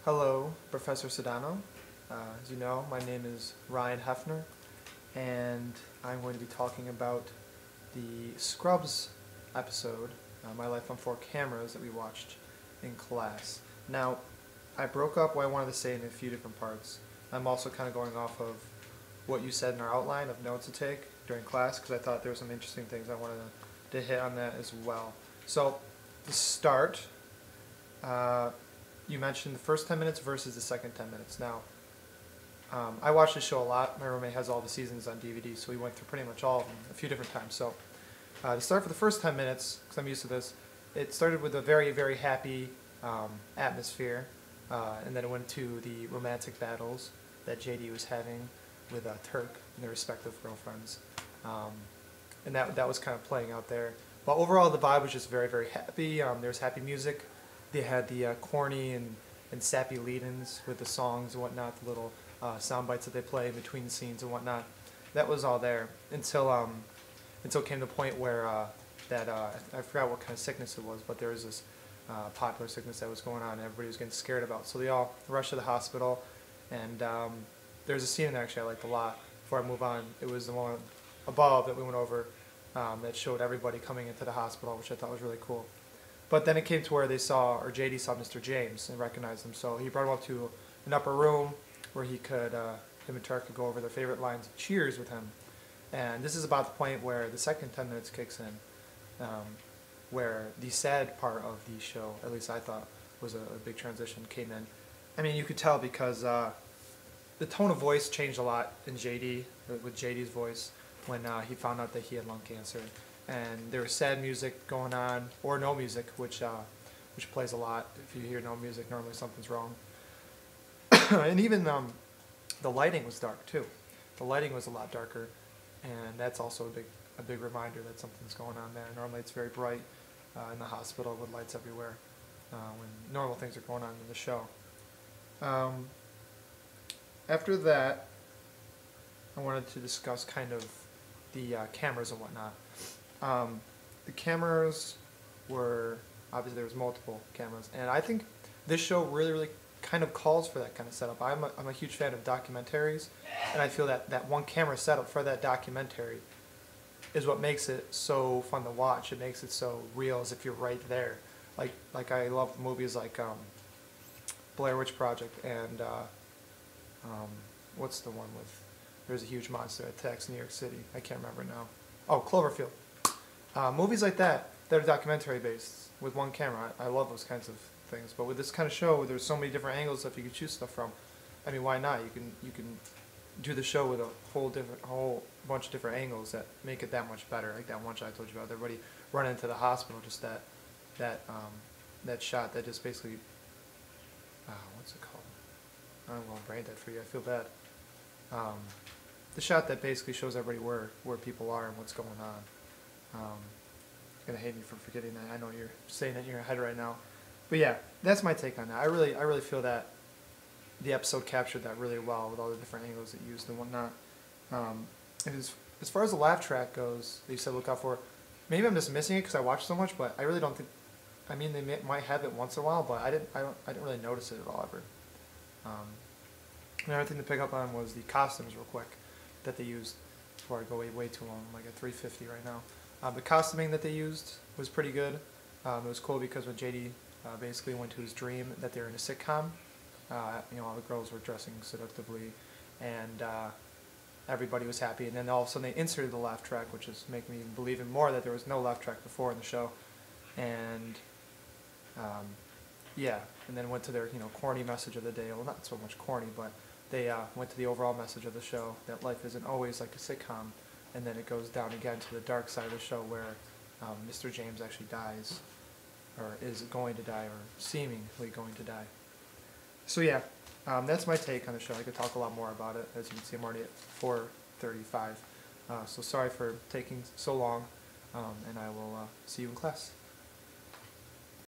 Hello, Professor Sodano. As you know, my name is Ryan Hefner, and I'm going to be talking about the Scrubs episode, My Life on Four Cameras, that we watched in class. Now, I broke up what I wanted to say in a few different parts. I'm also kind of going off of what you said in our outline of notes to take during class, because I thought there were some interesting things I wanted to hit on that as well. So, to start, you mentioned the first 10 minutes versus the second 10 minutes. Now, I watched the show a lot. My roommate has all the seasons on DVD, so we went through pretty much all of them a few different times. So, to start for the first 10 minutes, because I'm used to this, it started with a very, very happy atmosphere, and then it went to the romantic battles that JD was having with Turk and their respective girlfriends. And that was kind of playing out there. But overall, the vibe was just very, very happy. There was happy music. They had the corny and sappy lead-ins with the songs and whatnot, the little sound bites that they play in between scenes and whatnot. That was all there until it came to the point where I forgot what kind of sickness it was, but there was this popular sickness that was going on and everybody was getting scared about. So they all rushed to the hospital, and there's a scene in there actually I liked a lot. Before I move on, it was the one above that we went over that showed everybody coming into the hospital, which I thought was really cool. But then it came to where JD saw Mr. James and recognized him. So he brought him up to an upper room where him and Turk could go over their favorite lines of cheers with him. And this is about the point where the second 10 minutes kicks in, where the sad part of the show, at least I thought, was a big transition, came in. I mean, you could tell because the tone of voice changed a lot in JD, with JD's voice, when he found out that he had lung cancer. And there was sad music going on, or no music, which plays a lot. If you hear no music, normally something's wrong. And even the lighting was dark too. The lighting was a lot darker, and that's also a big reminder that something's going on there. Normally it's very bright in the hospital with lights everywhere when normal things are going on in the show. After that, I wanted to discuss kind of the cameras and whatnot. The cameras were, obviously there was multiple cameras, and I think this show really kind of calls for that kind of setup. I'm a huge fan of documentaries, and I feel that one camera setup for that documentary is what makes it so fun to watch. It makes it so real, as if you're right there. Like I love movies like Blair Witch Project and what's the one with, there's a huge monster that attacks New York City. I can't remember now. Oh, Cloverfield. Movies like that are documentary based with one camera. I love those kinds of things. But with this kind of show, there's so many different angles that you can choose stuff from. I mean, why not? You can do the show with a whole bunch of different angles that make it that much better. Like that one shot I told you about, everybody running into the hospital. Just that shot that just basically, what's it called? I'm going brain dead for you. I feel bad. The shot that basically shows everybody where people are and what's going on. You're gonna hate me for forgetting that. I know you're saying it in your head right now, but yeah, that's my take on that. I really feel that the episode captured that really well with all the different angles it used and whatnot. As far as the laugh track goes, that you said look out for. Maybe I'm just missing it because I watched so much, but I really don't think. I mean, they might have it once in a while, but I didn't really notice it at all ever. Another thing to pick up on was the costumes real quick that they used. Before I go way too long, I'm like at 3:50 right now. The costuming that they used was pretty good. It was cool because when JD basically went to his dream that they were in a sitcom, all the girls were dressing seductively, and everybody was happy. And then all of a sudden they inserted the laugh track, which is making me believe even more that there was no laugh track before in the show. And yeah, and then went to their corny message of the day. Well, not so much corny, but they went to the overall message of the show, that life isn't always like a sitcom, and then it goes down again to the dark side of the show where Mr. James actually dies, or is going to die, or seemingly going to die. So yeah, that's my take on the show. I could talk a lot more about it. As you can see, I'm already at 4:35, so sorry for taking so long, and I will see you in class.